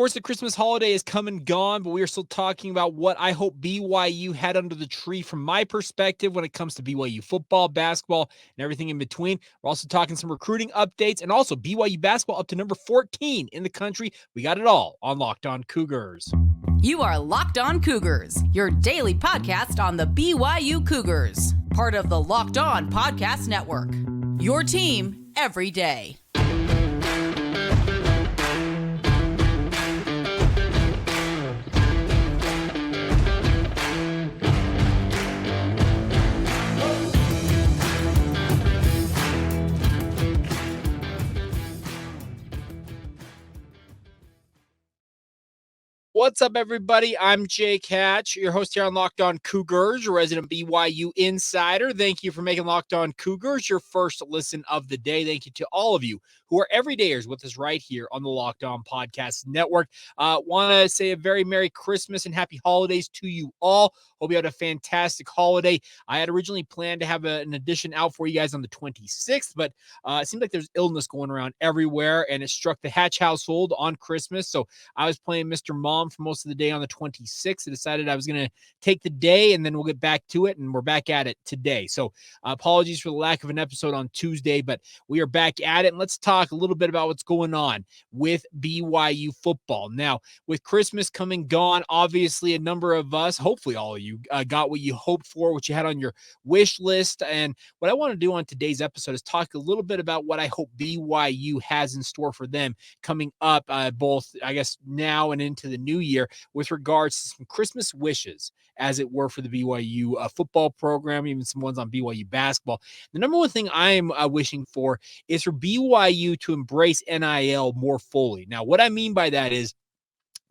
course, the Christmas holiday is come and gone, but we are still talking about what I hope BYU had under the tree from my perspective when it comes to BYU football, basketball, and everything in between. We're also talking some recruiting updates and also BYU basketball up to number 14 in the country. We got it all on Locked On Cougars. You are Locked On Cougars, your daily podcast on the BYU Cougars, part of the Locked On Podcast Network. Your team every day. What's up, everybody? I'm Jake Hatch, your host here on Locked On Cougars, your resident BYU insider. Thank you for making Locked On Cougars your first listen of the day. Thank you to all of you who are everydayers with us right here on the Locked On Podcast Network. Want to say a very Merry Christmas and Happy Holidays to you all. Hope you had a fantastic holiday. I had originally planned to have an edition out for you guys on the 26th, but it seems like there's illness going around everywhere, and it struck the Hatch household on Christmas. So I was playing Mr. Mom for most of the day on the 26th. I decided I was going to take the day, and then we'll get back to it, and we're back at it today. So apologies for the lack of an episode on Tuesday, but we are back at it, and let's talk a little bit about what's going on with BYU football. Now, with Christmas coming gone, obviously a number of us, hopefully all of you, got what you hoped for, what you had on your wish list. And what I want to do on today's episode is talk a little bit about what I hope BYU has in store for them coming up, both, I guess, now and into the new year with regards to some Christmas wishes, as it were, for the BYU football program, even some ones on BYU basketball. The number one thing I'm wishing for is for BYU to embrace NIL more fully. Now, what I mean by that is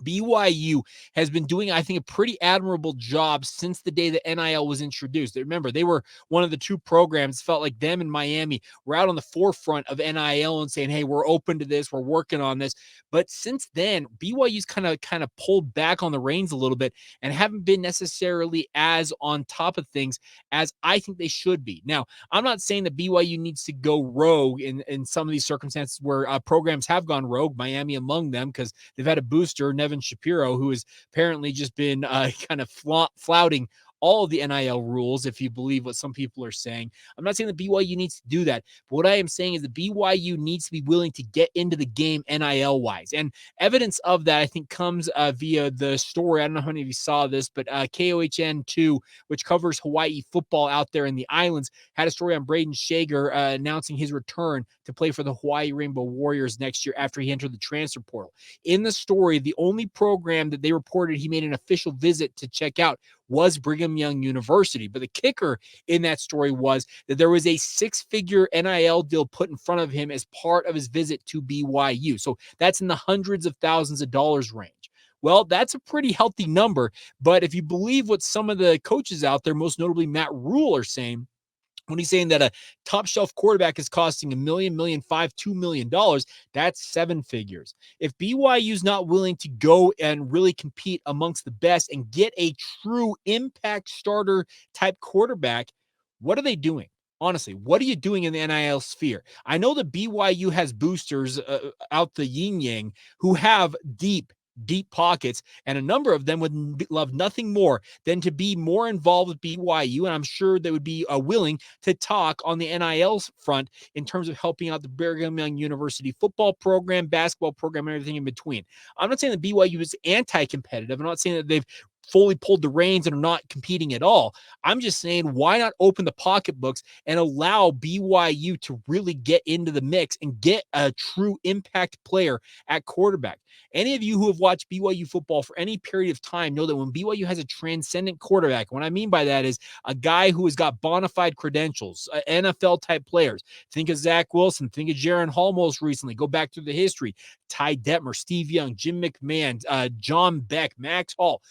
BYU has been doing, I think, a pretty admirable job since the day that NIL was introduced. Remember, they were one of the two programs, felt like them and Miami were out on the forefront of NIL and saying, hey, we're open to this, we're working on this. But since then, BYU's kind of pulled back on the reins a little bit and haven't been necessarily as on top of things as I think they should be. Now, I'm not saying that BYU needs to go rogue in some of these circumstances where programs have gone rogue, Miami among them, because they've had a booster, Nevin Shapiro, who has apparently just been kind of flouting all of the NIL rules, if you believe what some people are saying. I'm not saying that BYU needs to do that, but what I am saying is that BYU needs to be willing to get into the game NIL-wise. And evidence of that, I think, comes via the story. I don't know how many of you saw this, but KOHN2, which covers Hawaii football out there in the islands, had a story on Braden Shager announcing his return to play for the Hawaii Rainbow Warriors next year after he entered the transfer portal. In the story, the only program that they reported he made an official visit to check out was Brigham Young University. But the kicker in that story was that there was a six-figure NIL deal put in front of him as part of his visit to BYU. So that's in the hundreds of thousands of dollars range. Well, that's a pretty healthy number. But if you believe what some of the coaches out there, most notably Matt Rule, are saying, when he's saying that a top shelf quarterback is costing $1 million, $1.5 million, $2 million, that's seven figures. If BYU's not willing to go and really compete amongst the best and get a true impact starter type quarterback, what are they doing? Honestly, what are you doing in the NIL sphere? I know that BYU has boosters out the yin yang who have deep pockets, and a number of them would love nothing more than to be more involved with BYU, and I'm sure they would be willing to talk on the NIL front in terms of helping out the Brigham Young University football program, basketball program, and everything in between. I'm not saying that BYU is anti-competitive. I'm not saying that they've fully pulled the reins and are not competing at all. I'm just saying, why not open the pocketbooks and allow BYU to really get into the mix and get a true impact player at quarterback? Any of you who have watched BYU football for any period of time know that when BYU has a transcendent quarterback, what I mean by that is a guy who has got bona fide credentials, NFL type players. Think of Zach Wilson, think of Jaron Hall most recently. Go back through the history. Ty Detmer, Steve Young, Jim McMahon, John Beck, Max Hall.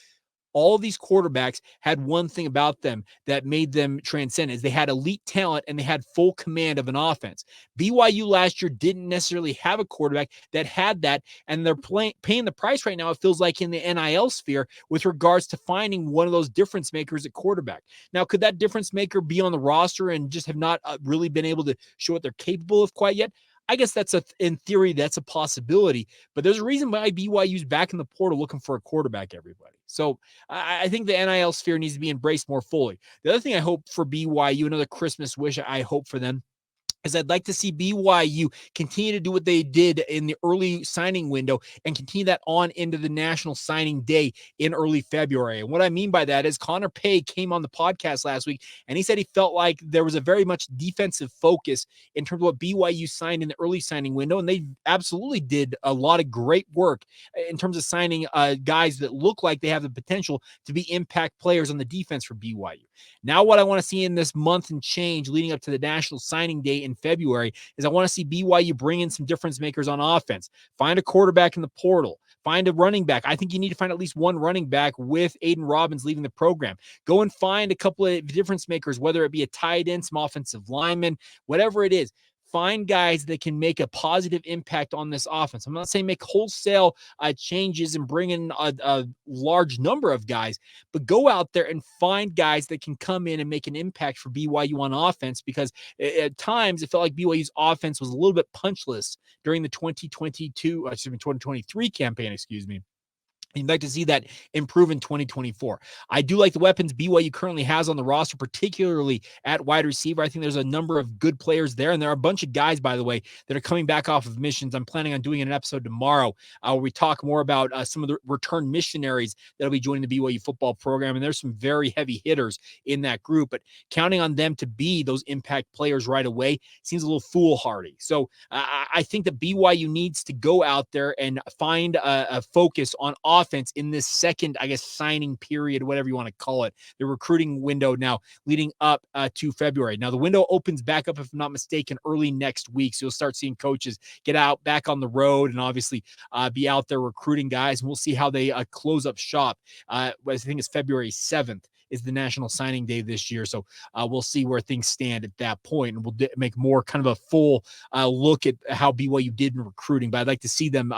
All of these quarterbacks had one thing about them that made them transcend, is they had elite talent and they had full command of an offense. BYU last year didn't necessarily have a quarterback that had that, and they're paying the price right now, it feels like, in the NIL sphere with regards to finding one of those difference makers at quarterback. Now, could that difference maker be on the roster and just have not really been able to show what they're capable of quite yet? I guess in theory, that's a possibility, but there's a reason why BYU's back in the portal looking for a quarterback, everybody. So I think the NIL sphere needs to be embraced more fully. The other thing I hope for BYU, another Christmas wish I hope for them, is I'd like to see BYU continue to do what they did in the early signing window and continue that on into the national signing day in early February. And what I mean by that is Connor Pay came on the podcast last week and he said he felt like there was a very much defensive focus in terms of what BYU signed in the early signing window. And they absolutely did a lot of great work in terms of signing guys that look like they have the potential to be impact players on the defense for BYU. Now, what I want to see in this month and change leading up to the national signing day in February is I want to see BYU bring in some difference makers on offense. Find a quarterback in the portal. Find a running back. I think you need to find at least one running back with Aiden Robbins leaving the program. Go and find a couple of difference makers, whether it be a tight end, some offensive lineman, whatever it is. Find guys that can make a positive impact on this offense. I'm not saying make wholesale changes and bring in a large number of guys, but go out there and find guys that can come in and make an impact for BYU on offense, because at times it felt like BYU's offense was a little bit punchless during the 2023 campaign, You'd like to see that improve in 2024. I do like the weapons BYU currently has on the roster, particularly at wide receiver. I think there's a number of good players there, and there are a bunch of guys, by the way, that are coming back off of missions. I'm planning on doing an episode tomorrow where we talk more about some of the return missionaries that'll be joining the BYU football program, and there's some very heavy hitters in that group, but counting on them to be those impact players right away seems a little foolhardy. So I think that BYU needs to go out there and find a focus on offense in this second, I guess, signing period, whatever you want to call it, the recruiting window now leading up to February. Now, the window opens back up, if I'm not mistaken, early next week. So you'll start seeing coaches get out back on the road and obviously be out there recruiting guys. And we'll see how they close up shop. I think it's February 7th. Is the national signing day this year. So we'll see where things stand at that point, and we'll make more kind of a full look at how BYU did in recruiting, but I'd like to see them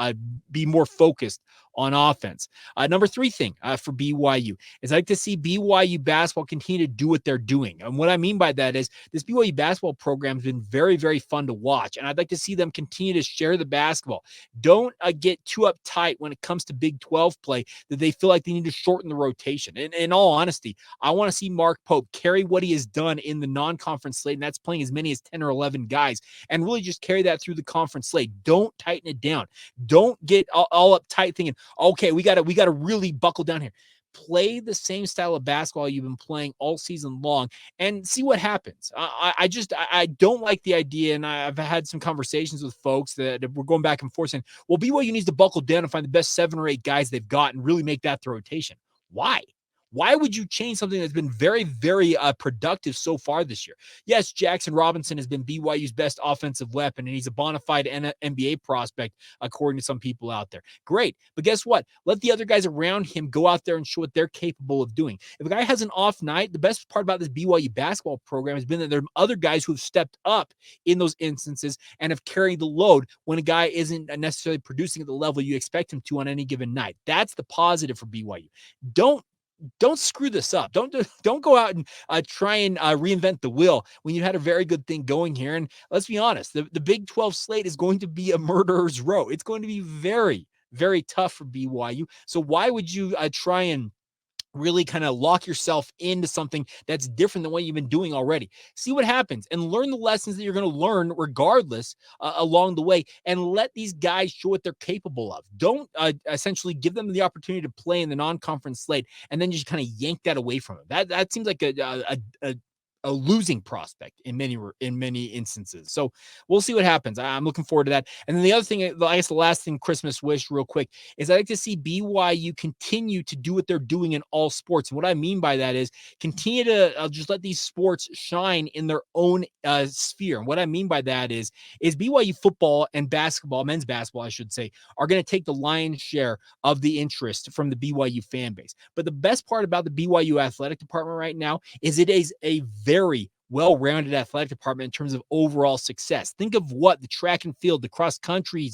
be more focused on offense. Number three thing for BYU is I'd like to see BYU basketball continue to do what they're doing. And what I mean by that is this BYU basketball program has been very, very fun to watch, and I'd like to see them continue to share the basketball. Don't get too uptight when it comes to Big 12 play that they feel like they need to shorten the rotation. And in all honesty, I want to see Mark Pope carry what he has done in the non-conference slate, and that's playing as many as 10 or 11 guys, and really just carry that through the conference slate. Don't tighten it down. Don't get all uptight thinking, okay, we got to really buckle down here. Play the same style of basketball you've been playing all season long and see what happens. I don't like the idea, and I've had some conversations with folks that we're going back and forth saying, well, BYU needs to buckle down and find the best 7 or 8 guys they've got and really make that the rotation. Why? Why would you change something that's been very, very productive so far this year? Yes, Jackson Robinson has been BYU's best offensive weapon, and he's a bona fide NBA prospect, according to some people out there. Great. But guess what? Let the other guys around him go out there and show what they're capable of doing. If a guy has an off night, the best part about this BYU basketball program has been that there are other guys who have stepped up in those instances and have carried the load when a guy isn't necessarily producing at the level you expect him to on any given night. That's the positive for BYU. Don't screw this up. Don't go out and try and reinvent the wheel when you had a very good thing going here. And let's be honest, the Big 12 slate is going to be a murderer's row. It's going to be very, very tough for BYU. So why would you try and really kind of lock yourself into something that's different than what you've been doing already? See what happens and learn the lessons that you're going to learn regardless along the way, and let these guys show what they're capable of. Don't essentially give them the opportunity to play in the non-conference slate and then just kind of yank that away from them. That seems like a losing prospect in many instances. So we'll see what happens. I'm looking forward to that. And then the other thing, I guess the last thing, Christmas wish real quick, is I'd like to see BYU continue to do what they're doing in all sports. And what I mean by that is continue to just let these sports shine in their own sphere. And what I mean by that is BYU football and basketball, men's basketball, I should say, are going to take the lion's share of the interest from the BYU fan base. But the best part about the BYU athletic department right now is it is a very well-rounded athletic department in terms of overall success. Think of what the track and field, the cross country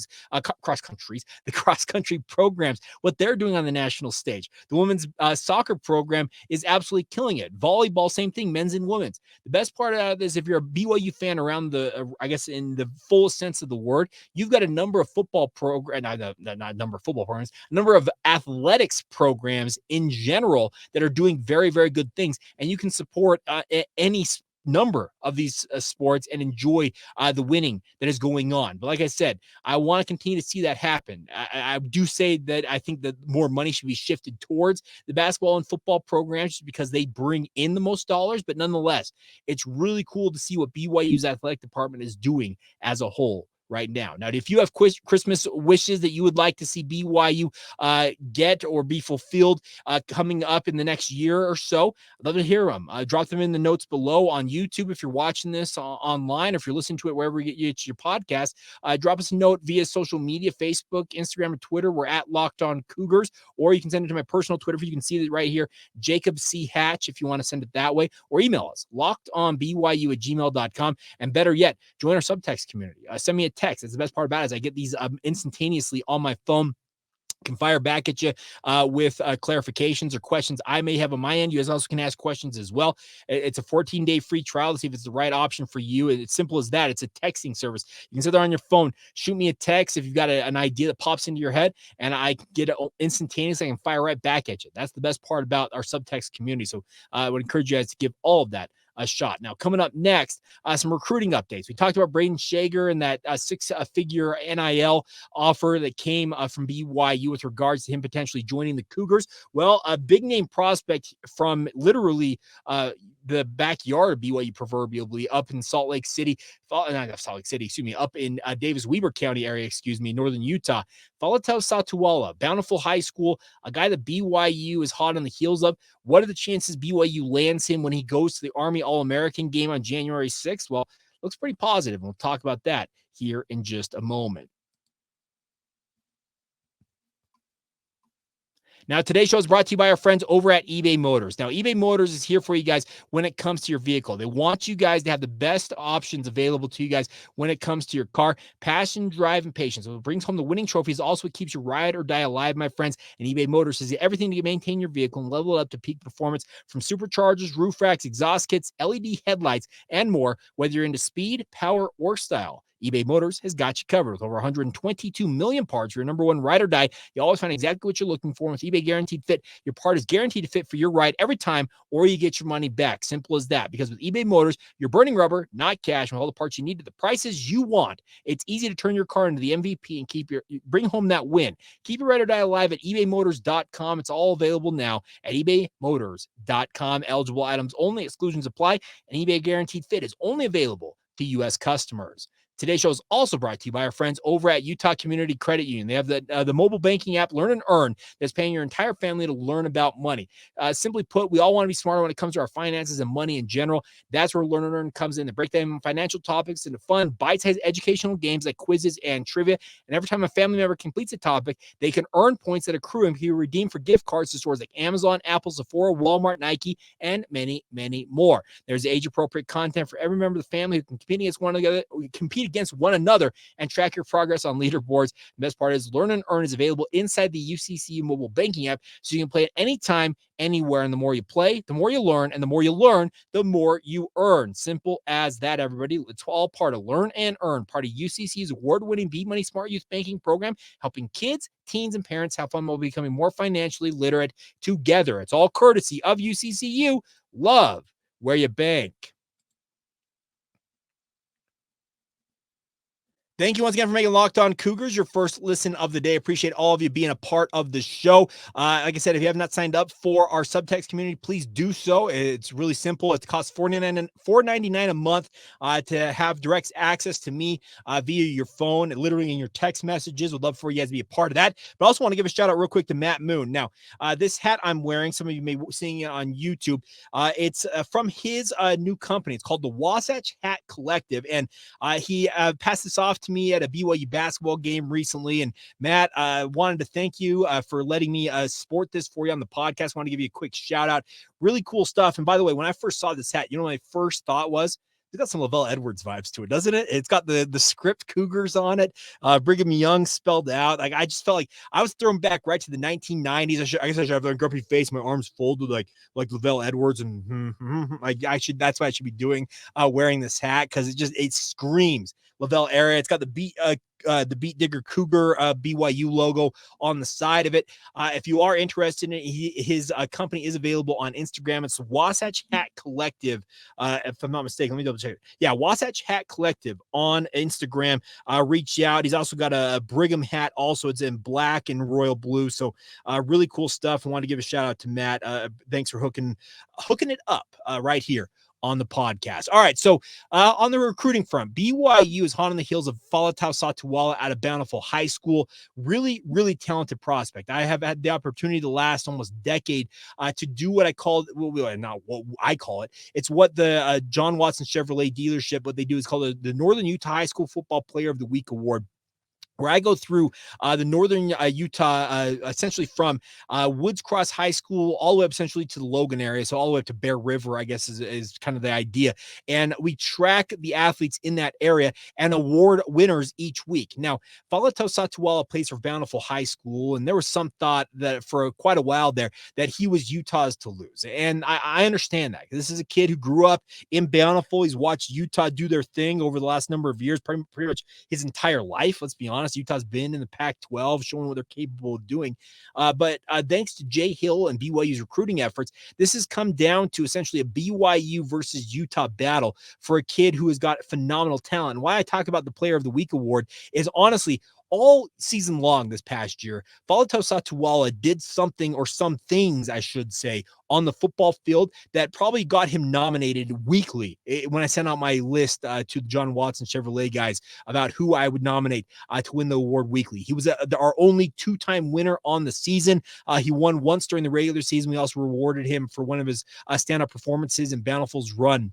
programs, what they're doing on the national stage. The women's soccer program is absolutely killing it. Volleyball, same thing, men's and women's. The best part of this, if you're a BYU fan around the, I guess in the fullest sense of the word, you've got a number of football programs, not a number of football programs, a number of athletics programs in general that are doing very, very good things. And you can support any number of these sports and enjoy the winning that is going on. But like I said, I want to continue to see that happen. I do say that I think that more money should be shifted towards the basketball and football programs just because they bring in the most dollars. But nonetheless, it's really cool to see what BYU's athletic department is doing as a whole right now. Now, if you have Christmas wishes that you would like to see BYU get or be fulfilled coming up in the next year or so, I'd love to hear them. Drop them in the notes below on YouTube if you're watching this online, or if you're listening to it wherever you get your podcast. Drop us a note via social media, Facebook, Instagram, and Twitter. We're at Locked On Cougars, or you can send it to my personal Twitter. You can see it right here, Jacob C. Hatch, if you want to send it that way, or email us, lockedonbyu@gmail.com. And better yet, join our subtext community. Send me a text. That's the best part about it, is I get these instantaneously on my phone. Can fire back at you with clarifications or questions I may have on my end. You guys also can ask questions as well. It's a 14-day free trial to see if it's the right option for you. It's simple as that. It's a texting service. You can sit there on your phone, shoot me a text if you've got an idea that pops into your head, and I can get it instantaneously and fire right back at you. That's the best part about our subtext community. So I would encourage you guys to give all of that a shot. Now, coming up next, some recruiting updates. We talked about Braden Shager and that six-figure NIL offer that came from BYU with regards to him potentially joining the Cougars. Well, a big-name prospect from literally the backyard of BYU, proverbially, up in Salt Lake City, up in Davis-Weber County area, northern Utah. Faletau Satuala, Bountiful High School, a guy that BYU is hot on the heels of. What are the chances BYU lands him when he goes to the Army All-American game on January 6th? Well, looks pretty positive. We'll talk about that here in just a moment. Now, today's show is brought to you by our friends over at eBay Motors. Now, eBay Motors is here for you guys when it comes to your vehicle. They want you guys to have the best options available to you guys when it comes to your car. Passion, drive, and patience. So it brings home the winning trophies. Also, it keeps you ride or die alive, my friends. And eBay Motors is everything to maintain your vehicle and level it up to peak performance, from superchargers, roof racks, exhaust kits, LED headlights, and more. Whether you're into speed, power, or style, eBay Motors has got you covered. With over 122 million parts for your number one ride or die, you always find exactly what you're looking for. With eBay Guaranteed Fit, your part is guaranteed to fit for your ride every time, or you get your money back. Simple as that. Because with eBay Motors, you're burning rubber, not cash. With all the parts you need at the prices you want, it's easy to turn your car into the MVP and bring home that win. Keep your ride or die alive at ebaymotors.com. It's all available now at ebaymotors.com. Eligible items only. Exclusions apply. And eBay Guaranteed Fit is only available to U.S. customers. Today's show is also brought to you by our friends over at Utah Community Credit Union. They have the mobile banking app, Learn and Earn, that's paying your entire family to learn about money. Simply put, we all want to be smarter when it comes to our finances and money in general. That's where Learn and Earn comes in. They break down financial topics into fun, bite-sized educational games like quizzes and trivia. And every time a family member completes a topic, they can earn points that accrue and be redeemed for gift cards to stores like Amazon, Apple, Sephora, Walmart, Nike, and many, many more. There's age-appropriate content for every member of the family who can compete against one another and track your progress on leaderboards. The best part is Learn and Earn is available inside the UCCU mobile banking app, so you can play it anytime, anywhere. And the more you play, the more you learn, and the more you learn, the more you earn. Simple as that, everybody. It's all part of Learn and Earn, part of UCCU's award-winning Be Money Smart Youth Banking program, helping kids, teens, and parents have fun while becoming more financially literate together. It's all courtesy of UCCU. Love where you bank. Thank you once again for making Locked On Cougars your first listen of the day. Appreciate all of you being a part of the show. Like I said, if you have not signed up for our subtext community, please do so. It's really simple. It costs $4.99 a month to have direct access to me via your phone, literally in your text messages. Would love for you guys to be a part of that. But I also want to give a shout out real quick to Matt Moon. Now, this hat I'm wearing, some of you may be seeing it on YouTube. It's from his new company. It's called the Wasatch Hat Collective. And he passed this off to me at a BYU basketball game recently. And Matt, wanted to thank you for letting me sport this for you on the podcast. I want to give you a quick shout out. Really cool stuff. And by the way, when I first saw this hat, my first thought was, it's got some Lavelle Edwards vibes to it, doesn't it? It's got the script Cougars on it. Brigham Young spelled out. Like, I just felt like I was thrown back right to the 1990s. I guess I should have a grumpy face, my arms folded like Lavelle Edwards, and that's what I should be doing, wearing this hat, because it screams Lavelle area. It's got the Beat Digger Cougar BYU logo on the side of it. If you are interested in it, his company is available on Instagram. It's Wasatch Hat Collective. If I'm not mistaken, let me double check it. Yeah, Wasatch Hat Collective on Instagram. Reach out. He's also got a Brigham hat. Also, it's in black and royal blue. So really cool stuff. I want to give a shout out to Matt. Thanks for hooking it up right here on the podcast. All right, so on the recruiting front, BYU is hot on the heels of Faletau Satuala out of Bountiful High School. Really, really talented prospect. I have had the opportunity the last almost decade to do what I call, not what I call it. It's what the John Watson Chevrolet dealership, what they do is called the Northern Utah High School Football Player of the Week Award, where I go through the northern Utah, essentially from Woods Cross High School all the way up essentially to the Logan area, so all the way up to Bear River, I guess is kind of the idea. And we track the athletes in that area and award winners each week. Now, Faletau Satuala plays for Bountiful High School, and there was some thought that for quite a while there that he was Utah's to lose. And I understand that. This is a kid who grew up in Bountiful. He's watched Utah do their thing over the last number of years, pretty much his entire life, let's be honest. Utah's been in the Pac-12, showing what they're capable of doing. But thanks to Jay Hill and BYU's recruiting efforts, this has come down to essentially a BYU versus Utah battle for a kid who has got phenomenal talent. And why I talk about the Player of the Week award is honestly, all season long this past year, Faletau Satuala did something, or some things, I should say, on the football field that probably got him nominated weekly. When I sent out my list to the John Watson Chevrolet guys about who I would nominate to win the award weekly, he was our only two-time winner on the season. He won once during the regular season. We also rewarded him for one of his stand-up performances in Bountiful's run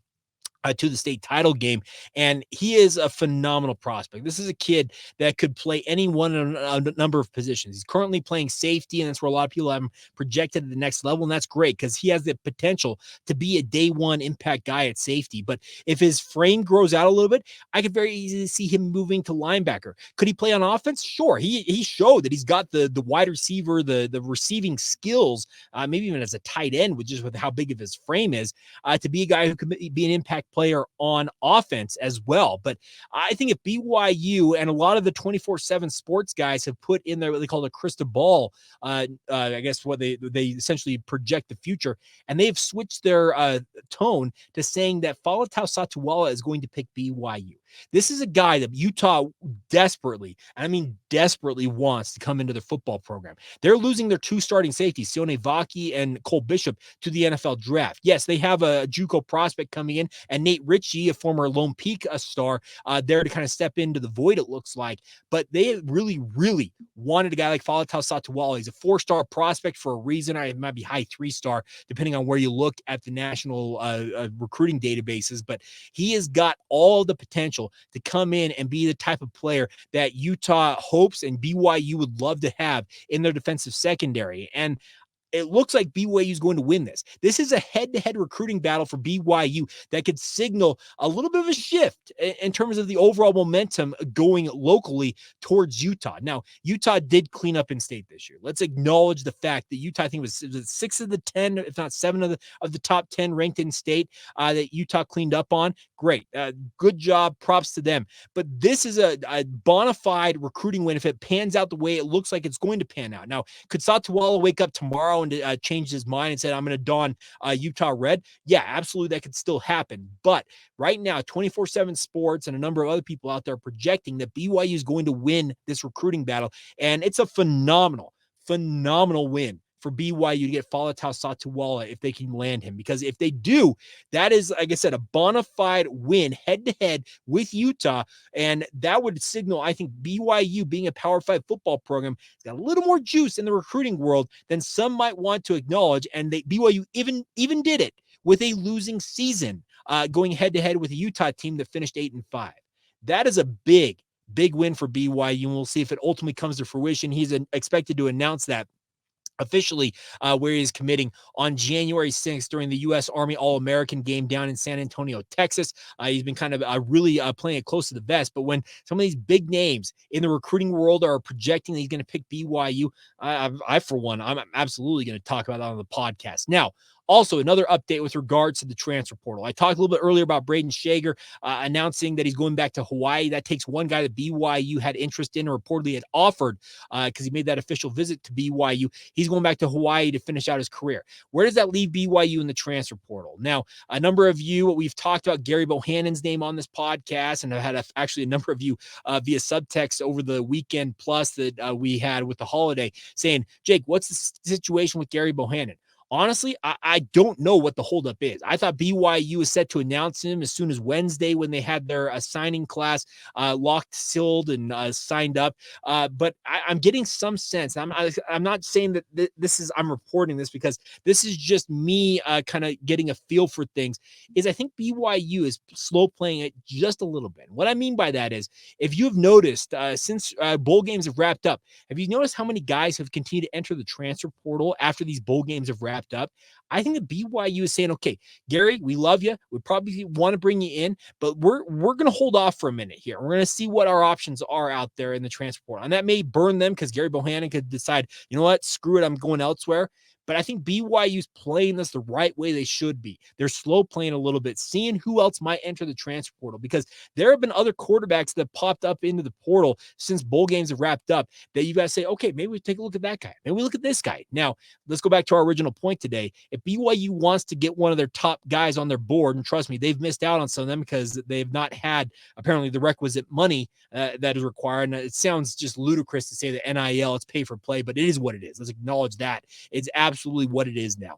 to the state title game, and he is a phenomenal prospect. This is a kid that could play any one of a number of positions. He's currently playing safety, and that's where a lot of people have him projected at the next level, and that's great because he has the potential to be a day one impact guy at safety. But if his frame grows out a little bit, I could very easily see him moving to linebacker. Could he play on offense? Sure. He showed that he's got the wide receiver, the receiving skills, maybe even as a tight end, with how big of his frame is, to be a guy who could be an impact player on offense as well. But I think if BYU and a lot of the 24/7 sports guys have put in there what they call a crystal ball, I guess what they essentially project the future, and they've switched their tone to saying that Faletau Satuala is going to pick BYU. This is a guy that Utah desperately, and I mean desperately, wants to come into their football program. They're losing their two starting safeties, Sione Vaki and Cole Bishop, to the NFL draft. Yes, they have a JUCO prospect coming in, and Nate Ritchie, a former Lone Peak star, there to kind of step into the void, it looks like. But they really, really wanted a guy like Faletau Satuala. He's a 4-star prospect for a reason. I might be high 3-star, depending on where you look at the national recruiting databases. But he has got all the potential to come in and be the type of player that Utah hopes and BYU would love to have in their defensive secondary. And it looks like BYU is going to win this. This is a head-to-head recruiting battle for BYU that could signal a little bit of a shift in terms of the overall momentum going locally towards Utah. Now, Utah did clean up in state this year. Let's acknowledge the fact that Utah, I think it was 6 of the 10, if not 7 of the top 10 ranked in state that Utah cleaned up on. Great. Good job. Props to them. But this is a bona fide recruiting win if it pans out the way it looks like it's going to pan out. Now, could Satuala wake up tomorrow and changed his mind and said, I'm going to don Utah red? Yeah, absolutely. That could still happen. But right now, 24/7 Sports and a number of other people out there projecting that BYU is going to win this recruiting battle. And it's a phenomenal win for BYU to get Faletau Satuala if they can land him. Because if they do, that is, like I said, a bona fide win head-to-head with Utah. And that would signal, I think, BYU being a Power 5 football program has got a little more juice in the recruiting world than some might want to acknowledge. And BYU even did it with a losing season, going head-to-head with a Utah team that finished 8-5. That is a big Big win for BYU, and we'll see if it ultimately comes to fruition. He's expected to announce that officially where he is committing on January 6th during the U.S. Army All-American game down in San Antonio, Texas. He's been kind of really playing it close to the vest, but when some of these big names in the recruiting world are projecting that he's going to pick BYU, I for one, I'm absolutely going to talk about that on the podcast. Now, also, another update with regards to the transfer portal. I talked a little bit earlier about Braden Shager announcing that he's going back to Hawaii. That takes one guy that BYU had interest in or reportedly had offered because he made that official visit to BYU. He's going back to Hawaii to finish out his career. Where does that leave BYU in the transfer portal? Now, a number of you, we've talked about Gerry Bohanon's name on this podcast, and I've had actually a number of you via subtext over the weekend plus that we had with the holiday saying, Jake, what's the situation with Gerry Bohanon? Honestly, I don't know what the holdup is. I thought BYU was set to announce him as soon as Wednesday when they had their signing class locked, sealed, and signed up. But I'm getting some sense. I'm not saying that this is, I'm reporting this because this is just me kind of getting a feel for things, is I think BYU is slow playing it just a little bit. What I mean by that is, if you've noticed since bowl games have wrapped up, have you noticed how many guys have continued to enter the transfer portal after these bowl games have wrapped up? I think that BYU is saying, okay, Gerry, we love you. We probably want to bring you in, but we're going to hold off for a minute here. We're going to see what our options are out there in the transfer portal. And that may burn them because Gerry Bohanon could decide, you know what, screw it, I'm going elsewhere. But I think BYU's playing this the right way they should be. They're slow playing a little bit, seeing who else might enter the transfer portal, because there have been other quarterbacks that popped up into the portal since bowl games have wrapped up that you guys say, okay, maybe we take a look at that guy. Maybe we look at this guy. Now, let's go back to our original point today. If BYU wants to get one of their top guys on their board, and trust me, they've missed out on some of them because they've not had apparently the requisite money that is required. And it sounds just ludicrous to say that NIL, it's pay for play, but it is what it is. Let's acknowledge that. It's absolutely what it is now.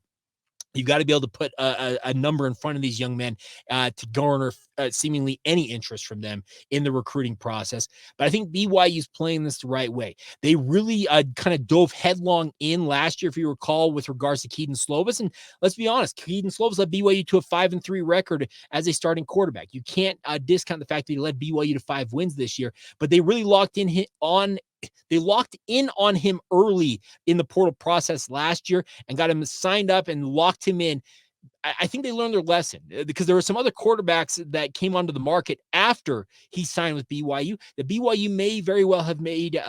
You've got to be able to put a number in front of these young men to garner seemingly any interest from them in the recruiting process. But I think BYU is playing this the right way. They really kind of dove headlong in last year, if you recall, with regards to Kedon Slovis. And let's be honest, Kedon Slovis led BYU to a 5-3 record as a starting quarterback. You can't discount the fact that he led BYU to 5 wins this year, but they really locked in on him early in the portal process last year and got him signed up and locked him in. I think they learned their lesson because there were some other quarterbacks that came onto the market after he signed with BYU. The BYU may very well have made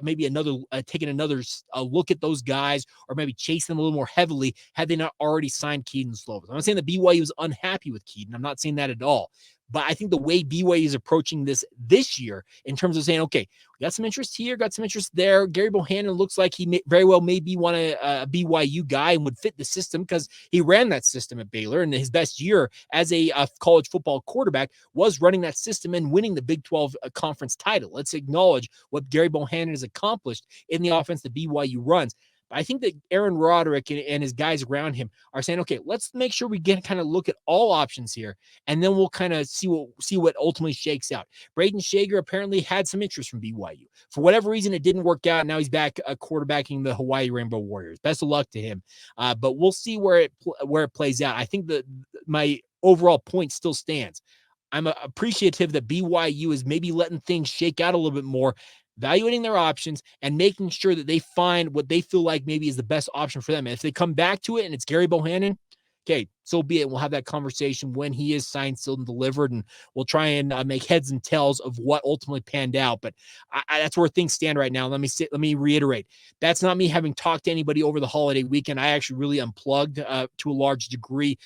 maybe another taken another look at those guys, or maybe chased them a little more heavily had they not already signed Kedon Slovis. I'm not saying that BYU was unhappy with Kedon. I'm not saying that at all. But I think the way BYU is approaching this year in terms of saying, okay, we got some interest here, got some interest there. Gerry Bohanon looks like he very well may be a BYU guy and would fit the system because he ran that system at Baylor. And his best year as a college football quarterback was running that system and winning the Big 12 conference title. Let's acknowledge what Gerry Bohanon has accomplished in the offense that BYU runs. I think that Aaron Roderick and his guys around him are saying, okay, let's make sure we get kind of look at all options here, and then we'll kind of see what ultimately shakes out. Braden Shager apparently had some interest from BYU. For whatever reason, it didn't work out. Now he's back quarterbacking the Hawaii Rainbow Warriors. Best of luck to him. But we'll see where it plays out. I think that my overall point still stands. I'm appreciative that BYU is maybe letting things shake out a little bit more, evaluating their options and making sure that they find what they feel like maybe is the best option for them. And if they come back to it and it's Gerry Bohanon, okay, so be it. We'll have that conversation when he is signed, sealed, and delivered, and we'll try and make heads and tails of what ultimately panned out. But that's where things stand right now. Let me reiterate. That's not me having talked to anybody over the holiday weekend. I actually really unplugged to a large degree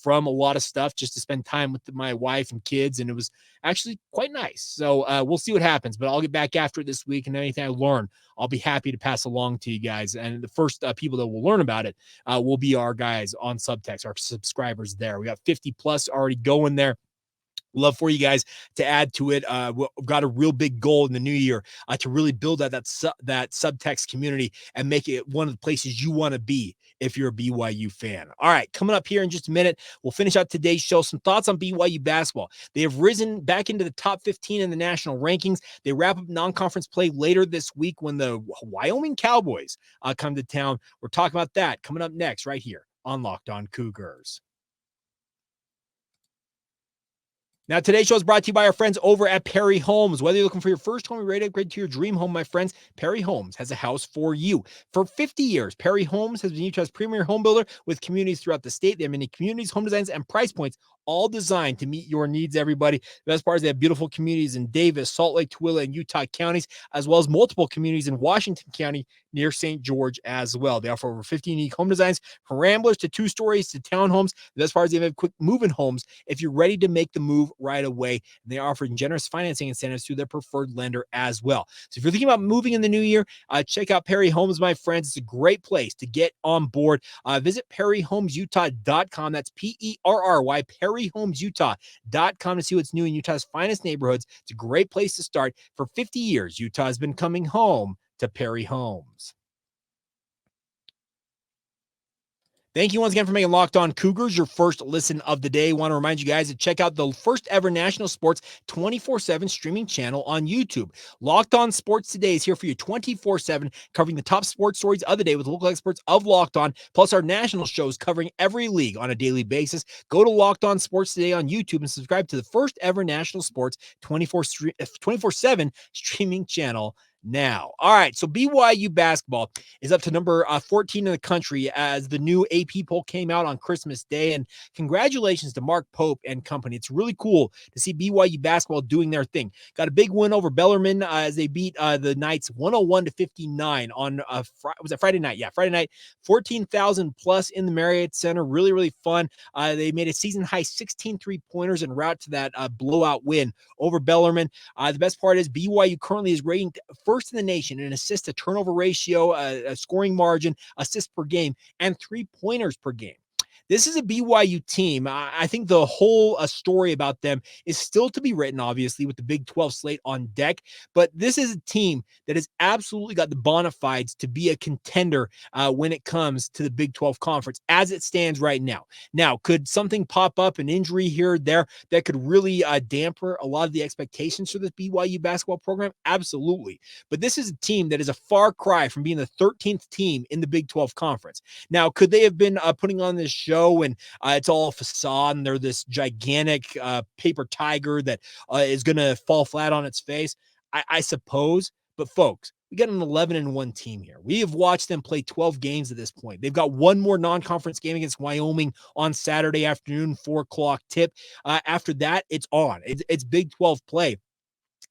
from a lot of stuff just to spend time with my wife and kids, and it was actually quite nice. So we'll see what happens, but I'll get back after it this week, and anything I learn, I'll be happy to pass along to you guys. And the first people that will learn about it will be our guys on Subtext, our subscribers there. We got 50 plus already going there. Love for you guys to add to it. We've got a real big goal in the new year to really build that subtext community and make it one of the places you want to be if you're a BYU fan. All right, coming up here in just a minute, we'll finish out today's show. Some thoughts on BYU basketball. They have risen back into the top 15 in the national rankings. They wrap up non-conference play later this week when the Wyoming Cowboys come to town. We're talking about that coming up next right here on Locked On Cougars. Now, today's show is brought to you by our friends over at Perry Homes. Whether you're looking for your first home, you're ready to upgrade to your dream home, my friends, Perry Homes has a house for you. For 50 years, Perry Homes has been Utah's premier home builder with communities throughout the state. They have many communities, home designs, and price points, all designed to meet your needs, everybody. The best part is they have beautiful communities in Davis, Salt Lake, Tooele, and Utah counties, as well as multiple communities in Washington County near St. George as well. They offer over 50 unique home designs from ramblers to 2 stories to townhomes. The best part is they have quick move-in homes if you're ready to make the move right away. They are offering generous financing incentives through their preferred lender as well. So if you're thinking about moving in the new year, check out Perry Homes, my friends. It's a great place to get on board. Visit perryhomesutah.com. That's Perry, perryhomesutah.com to see what's new in Utah's finest neighborhoods. It's a great place to start. For 50 years, Utah has been coming home to Perry Homes. Thank you once again for making Locked On Cougars your first listen of the day. I want to remind you guys to check out the first ever national sports 24/7 streaming channel on YouTube. Locked On Sports Today is here for you 24/7, covering the top sports stories of the day with local experts of Locked On, plus our national shows covering every league on a daily basis. Go to Locked On Sports Today on YouTube and subscribe to the first ever national sports 24/7 streaming channel now. All right, so BYU basketball is up to number 14 in the country as the new AP poll came out on Christmas Day. And congratulations to Mark Pope and company. It's really cool to see BYU basketball doing their thing. Got a big win over Bellarmine as they beat the Knights 101-59 on was it Friday night? Yeah, Friday night. 14,000 plus in the Marriott Center. Really, really fun. They made a season high 16 3-pointers en route to that blowout win over Bellarmine. The best part is BYU currently is ranked first in the nation in assist to turnover ratio, a scoring margin, assists per game, and 3-pointers per game. This is a BYU team. I think the whole story about them is still to be written, obviously, with the Big 12 slate on deck. But this is a team that has absolutely got the bona fides to be a contender when it comes to the Big 12 conference as it stands right now. Now, could something pop up, an injury here or there, that could really damper a lot of the expectations for this BYU basketball program? Absolutely. But this is a team that is a far cry from being the 13th team in the Big 12 conference. Now, could they have been putting on this show and it's all a facade and they're this gigantic paper tiger that is going to fall flat on its face? I suppose. But folks, we got an 11-1 team here. We have watched them play 12 games at this point. They've got one more non-conference game against Wyoming on Saturday afternoon, 4:00 tip. After that, it's on. It's Big 12 play.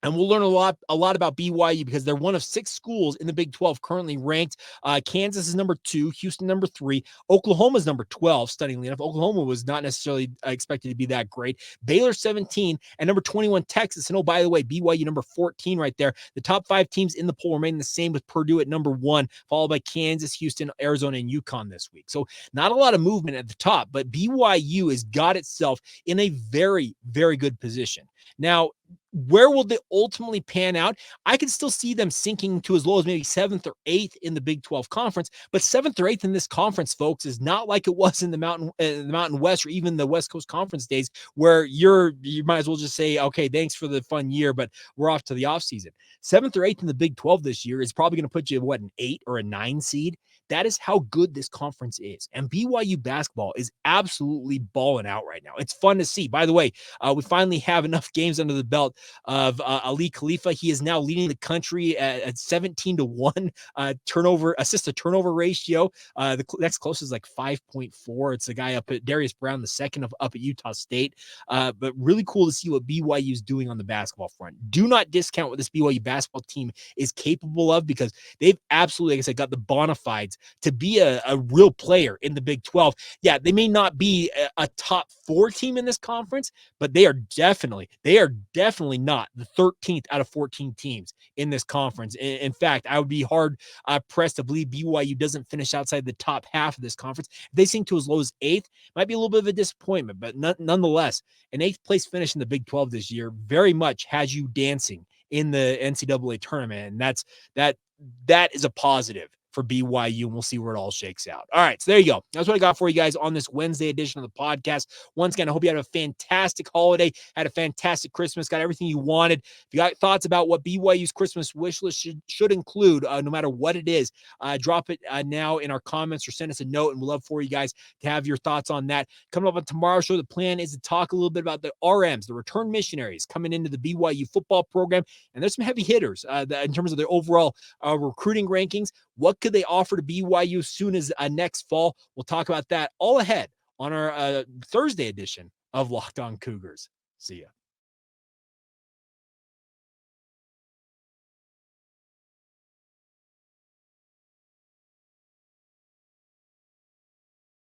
And we'll learn a lot about BYU because they're one of 6 schools in the Big 12 currently ranked. Kansas is number 2, Houston number 3, Oklahoma is number 12. Stunningly enough, Oklahoma was not necessarily expected to be that great. Baylor 17 and number 21 Texas. And oh, by the way, BYU number 14 right there. The top 5 teams in the poll remain the same with Purdue at number 1, followed by Kansas, Houston, Arizona, and UConn this week. So not a lot of movement at the top, but BYU has got itself in a very, very good position. Now, where will they ultimately pan out? I can still see them sinking to as low as maybe 7th or 8th in the Big 12 conference, but 7th or 8th in this conference, folks, is not like it was in the Mountain West or even the West Coast Conference days where you might as well just say, okay, thanks for the fun year, but we're off to the offseason. 7th or 8th in the Big 12 this year is probably going to put you an 8 or a 9 seed. That is how good this conference is. And BYU basketball is absolutely balling out right now. It's fun to see. By the way, we finally have enough games under the belt of Ali Khalifa. He is now leading the country at 17-1 assist to turnover ratio. The next closest is like 5.4. It's the guy up at Darius Brown, the second up at Utah State. But really cool to see what BYU is doing on the basketball front. Do not discount what this BYU basketball team is capable of because they've absolutely, like I said, got the bona fides to be a real player in the Big 12. Yeah, they may not be a top 4 team in this conference, but they are definitely not the 13th out of 14 teams in this conference. In fact, I would be hard pressed to believe BYU doesn't finish outside the top half of this conference. If they sink to as low as 8th, might be a little bit of a disappointment, but nonetheless, an 8th place finish in the Big 12 this year very much has you dancing in the NCAA tournament, and that is a positive for BYU, and we'll see where it all shakes out. All right, so there you go. That's what I got for you guys on this Wednesday edition of the podcast. Once again, I hope you had a fantastic holiday, had a fantastic Christmas, got everything you wanted. If you got thoughts about what BYU's Christmas wish list should include, no matter what it is, drop it now in our comments or send us a note, and we'd love for you guys to have your thoughts on that. Coming up on tomorrow's show, the plan is to talk a little bit about the RMs, the return missionaries coming into the BYU football program, and there's some heavy hitters in terms of their overall recruiting rankings. What could they offer to BYU as soon as next fall? We'll talk about that all ahead on our Thursday edition of Locked On Cougars. See ya.